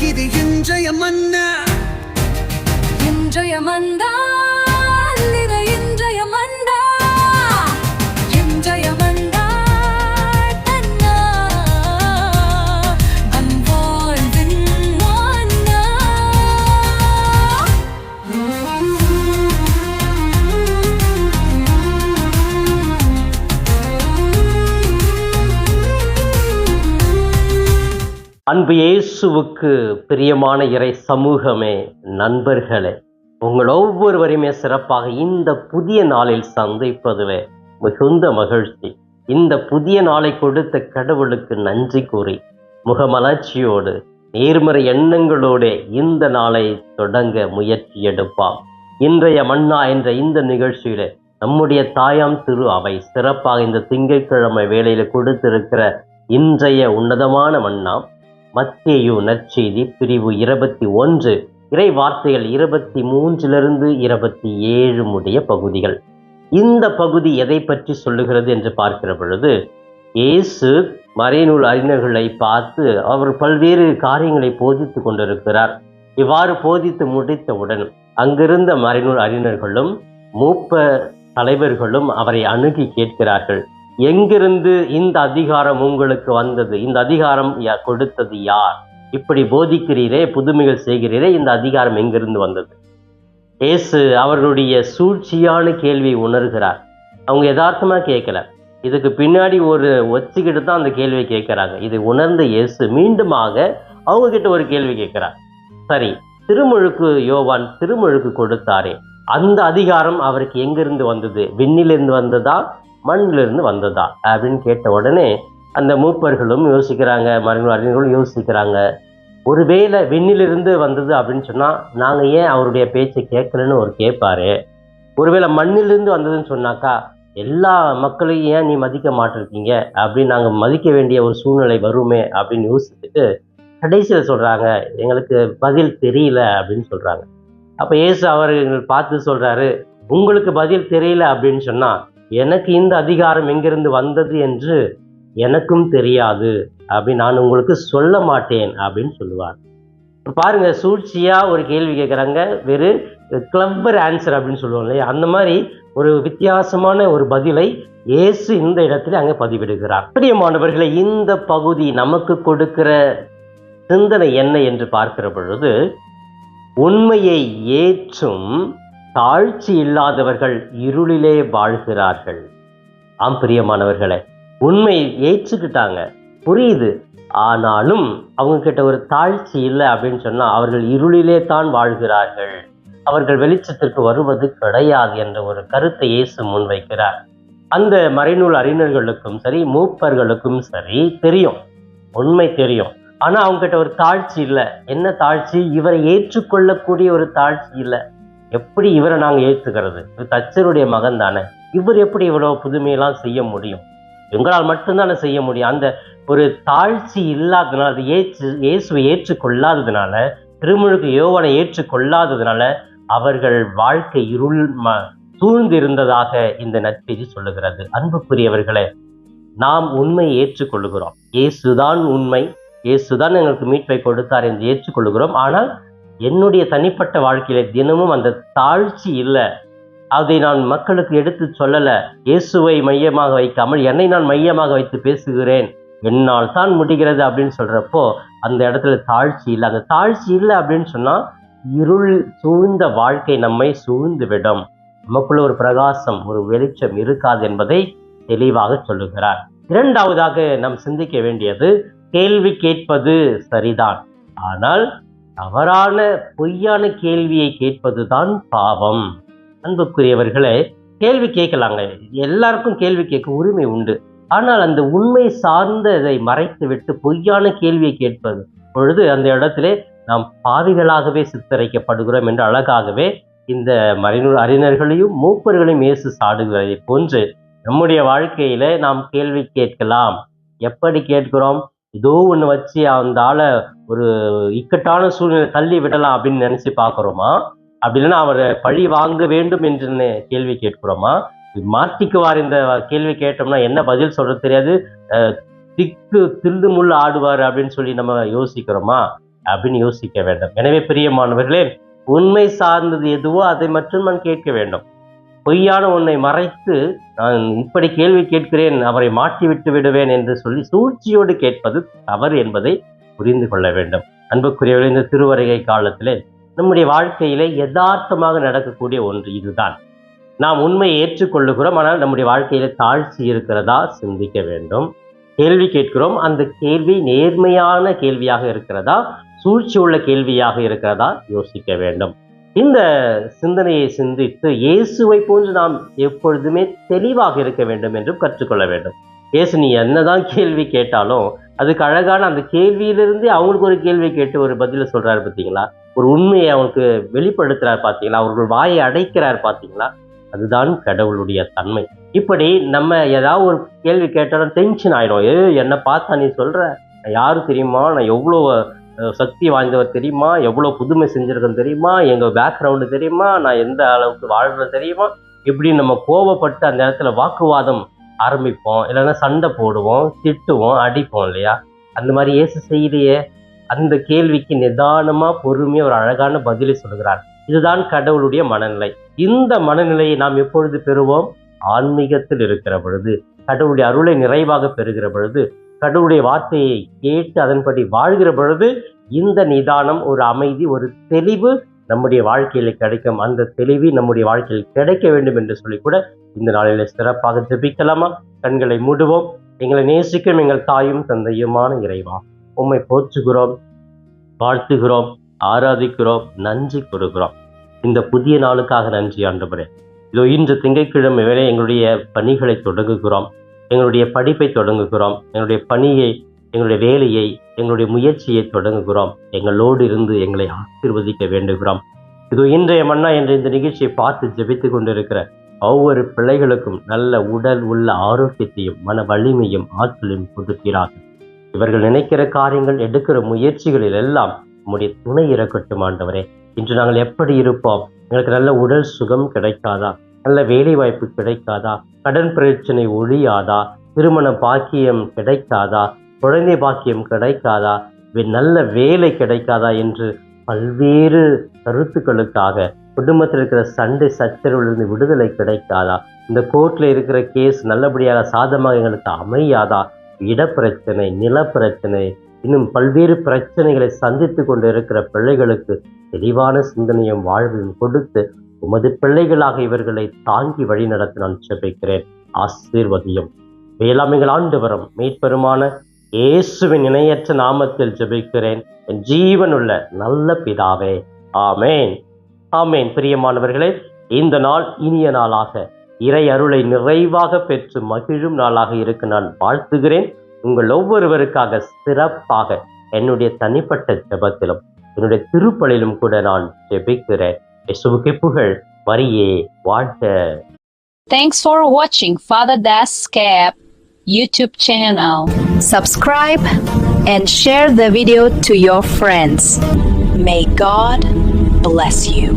இது இன்றைய மன்னா, இன்றைய மன்னா, இது இன்றைய மன்னா, இன்றைய மன்னா, தன்னா அன்பாழ்வின் மன்னா. அன்பு இயேசுவுக்கு பிரியமான இறை சமூகமே, நண்பர்களே, உங்கள் ஒவ்வொருவரையுமே சிறப்பாக இந்த புதிய நாளில் சந்திப்பதிலே மிகுந்த மகிழ்ச்சி. இந்த புதிய நாளை கொடுத்த கடவுளுக்கு நன்றி கூறி முகமலர்ச்சியோடு நேர்மறை எண்ணங்களோடு இந்த நாளை தொடங்க முயற்சி எடுப்பாம். இன்றைய மன்னா என்ற இந்த நிகழ்ச்சியில நம்முடைய தாயாம் திரு அவை சிறப்பாக இந்த திங்கட்கிழமை வேளையில கொடுத்திருக்கிற இன்றைய உன்னதமான மன்னா மத்தேயு நற்செய்தி பிரிவு 21 இறை வார்த்தைகள் 23 27 முடிய பகுதிகள். இந்த பகுதி எதை பற்றி சொல்லுகிறது என்று பார்க்கிற பொழுது, இயேசு மறைநூல் அறிஞர்களை பார்த்து அவர் பல்வேறு காரியங்களை போதித்து கொண்டிருக்கிறார். இவ்வாறு போதித்து முடித்தவுடன் அங்கிருந்த மறைநூல் அறிஞர்களும் மூப்ப தலைவர்களும் அவரை அணுகி கேட்கிறார்கள், எங்கிருந்து இந்த அதிகாரம் உங்களுக்கு வந்தது? இந்த அதிகாரம் கொடுத்தது யார்? இப்படி போதிக்கிறீரே, புதுமைகள் செய்கிறீரே, இந்த அதிகாரம் எங்கிருந்து வந்தது? இயேசு அவர்களுடைய சூழ்ச்சியான கேள்வியை உணர்கிறார். அவங்க யதார்த்தமா கேட்கல, இதுக்கு பின்னாடி ஒரு வச்சுக்கிட்டு தான் அந்த கேள்வியை கேட்கிறாங்க. இதை உணர்ந்த இயேசு மீண்டுமாக அவங்க கிட்ட ஒரு கேள்வி கேட்கிறார். சரி, திருமுழுக்கு யோவான் திருமுழுக்கு கொடுத்தாரே, அந்த அதிகாரம் அவருக்கு எங்கிருந்து வந்தது? விண்ணிலிருந்து வந்ததா, மண்ணிலிருந்து வந்ததா அப்படின்னு கேட்ட உடனே அந்த மூப்பர்களும் யோசிக்கிறாங்க, மறைநூல் அறிஞர்களும் யோசிக்கிறாங்க. ஒருவேளை விண்ணிலிருந்து வந்தது அப்படின்னு சொன்னா நாங்க ஏன் அவருடைய பேச்சை கேட்கலன்னு ஒரு கேட்பாரு. ஒருவேளை மண்ணிலிருந்து வந்ததுன்னு சொன்னாக்கா எல்லா மக்களையும் ஏன் நீ மதிக்க மாட்டிருக்கீங்க அப்படின்னு நாங்க மதிக்க வேண்டிய ஒரு சூழ்நிலை வருமே அப்படின்னு யோசிச்சுட்டு கடைசியில் சொல்றாங்க, எங்களுக்கு பதில் தெரியல அப்படின்னு சொல்றாங்க. அப்ப இயேசு அவர்கள் பார்த்து சொல்றாரு, உங்களுக்கு பதில் தெரியல அப்படின்னு சொன்னா எனக்கு இந்த அதிகாரம் எங்கிருந்து வந்தது என்று எனக்கும் தெரியாது, அப்படின்னு நான் உங்களுக்கு சொல்ல மாட்டேன் அப்படின்னு சொல்லுவார். பாருங்க, சூழ்ச்சியா ஒரு கேள்வி கேட்குறாங்க, வெறு கிளவர் ஆன்சர் அப்படின்னு சொல்லுவோம் இல்லையா, அந்த மாதிரி ஒரு வித்தியாசமான ஒரு பதிலை இயேசு இந்த இடத்துல அங்கே பதிவிடுகிறார். பிரியமானவர்களை, இந்த பகுதி நமக்கு கொடுக்கிற சிந்தனை என்ன என்று பார்க்கிற பொழுது, உண்மையை ஏற்றும் தாழ்ச்சி இல்லாதவர்கள் இருளிலே வாழ்கிறார்கள். ஆம் பிரியமானவர்களே, உண்மையை ஏற்றுக்கிட்டாங்க, புரியுது, ஆனாலும் அவங்க கிட்ட ஒரு தாழ்ச்சி இல்லை அப்படின்னு சொன்னா அவர்கள் இருளிலே தான் வாழ்கிறார்கள், அவர்கள் வெளிச்சத்திற்கு வருவது கிடையாது என்ற ஒரு கருத்தை இயேசு முன்வைக்கிறார். அந்த மறைநூல் அறிஞர்களுக்கும் சரி, மூப்பர்களுக்கும் சரி தெரியும், உண்மை தெரியும், ஆனா அவங்க கிட்ட ஒரு தாழ்ச்சி இல்லை. என்ன தாழ்ச்சி? இவரை ஏற்றுக்கொள்ளக்கூடிய ஒரு தாழ்ச்சி இல்லை. எப்படி இவரை நாங்கள் ஏற்றுக்கிறது? தச்சருடைய மகன் தானே, இவர் எப்படி இவ்வளவு புதுமையெல்லாம் செய்ய முடியும்? எங்களால் மட்டும்தானே செய்ய முடியும். அந்த ஒரு தாழ்ச்சி இல்லாததுனால, அது இயேசுவை ஏற்றுக்கொள்ளாததுனால, திருமுழுக்கு யோவானை ஏற்றுக்கொள்ளாததுனால அவர்கள் வாழ்க்கை இருள் சூழ்ந்து இருந்ததாக இந்த நற்செய்தி சொல்லுகிறது. அன்புக்குரியவர்களே, நாம் உண்மையை ஏற்றுக்கொள்ளுகிறோம். இயேசுதான் உண்மை, இயேசுதான் எங்களுக்கு மீட்பை கொடுத்தார் என்று ஏற்றுக்கொள்ளுகிறோம். ஆனால் என்னுடைய தனிப்பட்ட வாழ்க்கையில தினமும் அந்த தாழ்ச்சி இல்லை. அதை நான் மக்களுக்கு எடுத்து சொல்லலை. இயேசுவை மையமாக வைக்காமல் என்னை நான் மையமாக வைத்து பேசுகிறேன், என்னால் தான் முடிகிறது அப்படின்னு சொல்றப்போ அந்த இடத்துல தாழ்ச்சி இல்லை. அந்த தாழ்ச்சி இல்லை அப்படின்னு சொன்னா இருள் சூழ்ந்த வாழ்க்கை நம்மை சூழ்ந்து விடும். நமக்குள்ள ஒரு பிரகாசம், ஒரு வெளிச்சம் இருக்காது என்பதை தெளிவாக சொல்லுகிறார். இரண்டாவதாக நாம் சிந்திக்க வேண்டியது, கேள்வி கேட்பது சரிதான், ஆனால் தவறான பொய்யான கேள்வியை கேட்பதுதான் பாவம். அன்புக்குரியவர்களே, கேள்வி கேட்கலாங்க, எல்லாருக்கும் கேள்வி கேட்க உரிமை உண்டு. ஆனால் அந்த உண்மை சார்ந்ததை மறைத்து விட்டு பொய்யான கேள்வியை கேட்பது பொழுது அந்த இடத்திலே நாம் பாவிகளாகவே சித்தரிக்கப்படுகிறோம் என்று அழகாகவே இந்த மறைநூல் அறிஞர்களையும் மூப்பர்களையும் இயேசு சாடுவதை போன்று நம்முடைய வாழ்க்கையில நாம் கேள்வி கேட்கலாம். எப்படி கேட்கிறோம்? ஏதோ ஒன்று வச்சு அந்த ஆளை ஒரு இக்கட்டான சூழ்நிலை தள்ளி விடலாம் அப்படின்னு நினைச்சு பார்க்குறோமா? அப்படி இல்லைன்னா அவரை பழி வாங்க வேண்டும் என்று கேள்வி கேட்கிறோமா? மாட்டிக்குவார் இந்த கேள்வி கேட்டோம்னா என்ன பதில் சொல்றது தெரியாது, திக்கு தில்லு முள்ளு ஆடுவார் அப்படின்னு சொல்லி நம்ம யோசிக்கிறோமா? அப்படின்னு யோசிக்க வேண்டும். எனவே பிரியமானவர்களே, உண்மை சார்ந்தது எதுவோ அதை மட்டும் நான் கேட்க வேண்டும். பொய்யான ஒன்றை மறைத்து நான் இப்படி கேள்வி கேட்கிறேன், அவரை மாற்றி விட்டு விடுவேன் என்று சொல்லி சூழ்ச்சியோடு கேட்பது தவறு என்பதை புரிந்து கொள்ள வேண்டும். அன்புக்குரியவர்களே, இந்த திருவருகை காலத்திலே நம்முடைய வாழ்க்கையிலே யதார்த்தமாக நடக்கக்கூடிய ஒன்று இதுதான். நாம் உண்மையை ஏற்றுக்கொள்ளுகிறோம், ஆனால் நம்முடைய வாழ்க்கையில தாழ்ச்சி இருக்கிறதா சிந்திக்க வேண்டும். கேள்வி கேட்கிறோம், அந்த கேள்வி நேர்மையான கேள்வியாக இருக்கிறதா, சூழ்ச்சி உள்ள கேள்வியாக இருக்கிறதா யோசிக்க வேண்டும். இந்த சிந்தனையை சிந்தித்து இயேசுவை போன்று நாம் எப்பொழுதுமே தெளிவாக இருக்க வேண்டும் என்றும் கற்றுக்கொள்ள வேண்டும். இயேசு நீ என்னதான் கேள்வி கேட்டாலும் அதுக்கு அழகான அந்த கேள்வியிலிருந்து அவங்களுக்கு ஒரு கேள்வி கேட்டு ஒரு பதில சொல்றாரு பார்த்தீங்களா, ஒரு உண்மையை அவங்களுக்கு வெளிப்படுத்துறாரு பார்த்தீங்களா, அவர்கள் வாயை அடைக்கிறார் பார்த்தீங்களா, அதுதான் கடவுளுடைய தன்மை. இப்படி நம்ம ஏதாவது ஒரு கேள்வி கேட்டாலும் டென்ஷன் ஆயிடும். என்னை பார்த்தா நீ சொல்ற, நான் யாரு தெரியுமா, நான் எவ்வளோ சக்தி வாய்ந்தவர் தெரியுமா, எவ்வளோ புதுமை செஞ்சிருக்கேன் தெரியுமா, எங்கள் பேக்ரவுண்டு தெரியுமா, நான் எந்த அளவுக்கு வாழ்றேன் தெரியுமா, இப்படி நம்ம கோபப்பட்டு அந்த இடத்துல வாக்குவாதம் ஆரம்பிப்போம், இல்லைன்னா சண்டை போடுவோம், திட்டுவோம், அடிப்போம் இல்லையா. அந்த மாதிரி இயேசு செய்தியே அந்த கேள்விக்கு நிதானமா பொறுமையா ஒரு அழகான பதிலை சொல்கிறார். இதுதான் கடவுளுடைய மனநிலை. இந்த மனநிலையை நாம் எப்பொழுது பெறுவோம்? ஆன்மீகத்தில் இருக்கிற பொழுது, கடவுளுடைய அருளை நிறைவாக பெறுகிற பொழுது, கடவுளுடைய வார்த்தையை கேட்டு அதன்படி வாழ்கிற பொழுது இந்த நிதானம், ஒரு அமைதி, ஒரு தெளிவு நம்முடைய வாழ்க்கையில கிடைக்கும். அந்த தெளிவு நம்முடைய வாழ்க்கையில் கிடைக்க வேண்டும் என்று சொல்லி கூட இந்த நாளில சிறப்பாக ஜெபிக்கலாமா? கண்களை மூடுவோம். எங்களை நேசிக்கும் எங்கள் தாயும் தந்தையுமான இறைவா, உம்மை போற்றுகிறோம், வாழ்த்துகிறோம், ஆராதிக்கிறோம், நன்றி கூறுகிறோம். இந்த புதிய நாளுக்காக நன்றி ஆண்டவரே. இதோ இன்று திங்கட்கிழமை வேளை எங்களுடைய பணிகளை தொடங்குகிறோம், எங்களுடைய படிப்பை தொடங்குகிறோம், எங்களுடைய பணியை, எங்களுடைய வேலையை, எங்களுடைய முயற்சியை தொடங்குகிறோம். எங்களோடு இருந்து எங்களை ஆசீர்வதிக்க வேண்டுகிறோம். இதோ இன்றைய மன்னா என்ற இந்த நிகழ்ச்சியை பார்த்து ஜெபித்து கொண்டிருக்கிற ஒவ்வொரு பிள்ளைகளுக்கும் நல்ல உடல் உள்ள ஆரோக்கியத்தையும் மன வலிமையும் ஆற்றலையும் கொடுக்கிறார். இவர்கள் நினைக்கிற காரியங்கள், எடுக்கிற முயற்சிகளில் எல்லாம் உம்முடைய துணை இருக்கட்டும் ஆண்டவரே. இன்று நாங்கள் எப்படி இருப்போம்? எங்களுக்கு நல்ல உடல் சுகம் கிடைக்காதா? நல்ல வேலை வாய்ப்பு கிடைக்காதா? கடன் பிரச்சனை ஒழியாதா? திருமண பாக்கியம் கிடைக்காதா? குழந்தை பாக்கியம் கிடைக்காதா? நல்ல வேலை கிடைக்காதா? என்று பல்வேறு கருத்துக்களுக்காக குடும்பத்தில் இருக்கிற சண்டை சச்சரவிலிருந்து விடுதலை கிடைக்காதா? இந்த கோர்ட்ல இருக்கிற கேஸ் நல்லபடியாக சாதமாக எங்களுக்கு அமையாதா? இடப்பிரச்சனை, நிலப்பிரச்சனை, இன்னும் பல்வேறு பிரச்சனைகளை சந்தித்து கொண்டு இருக்கிற பிள்ளைகளுக்கு தெளிவான சிந்தனையும் வாழ்வையும் கொடுத்து உமது பிள்ளைகளாக இவர்களை தாங்கி வழி நடத்த நான் ஜெபிக்கிறேன். ஆசீர்வதியும். வேளாம் எங்கள் ஆண்டவரும் மீட்பெருமான இயேசுவின் இணையற்ற நாமத்தில் ஜெபிக்கிறேன், என் ஜீவனுள்ள நல்ல பிதாவே. ஆமேன், ஆமேன். பிரியமானவர்களே, இந்த நாள் இனிய நாளாக, இறை அருளை நிறைவாக பெற்று மகிழும் நாளாக இருக்க நான் வாழ்த்துகிறேன். உங்கள் ஒவ்வொருவருக்காக சிறப்பாக என்னுடைய தனிப்பட்ட ஜெபத்திலும் என்னுடைய திருப்பலிலும் கூட நான் ஜெபிக்கிறேன். இயேசுவுக்கு புகழ், மரியே வாழ்க. Thanks for watching Father Das Cap YouTube channel. Subscribe and share the video to your friends. May God bless you.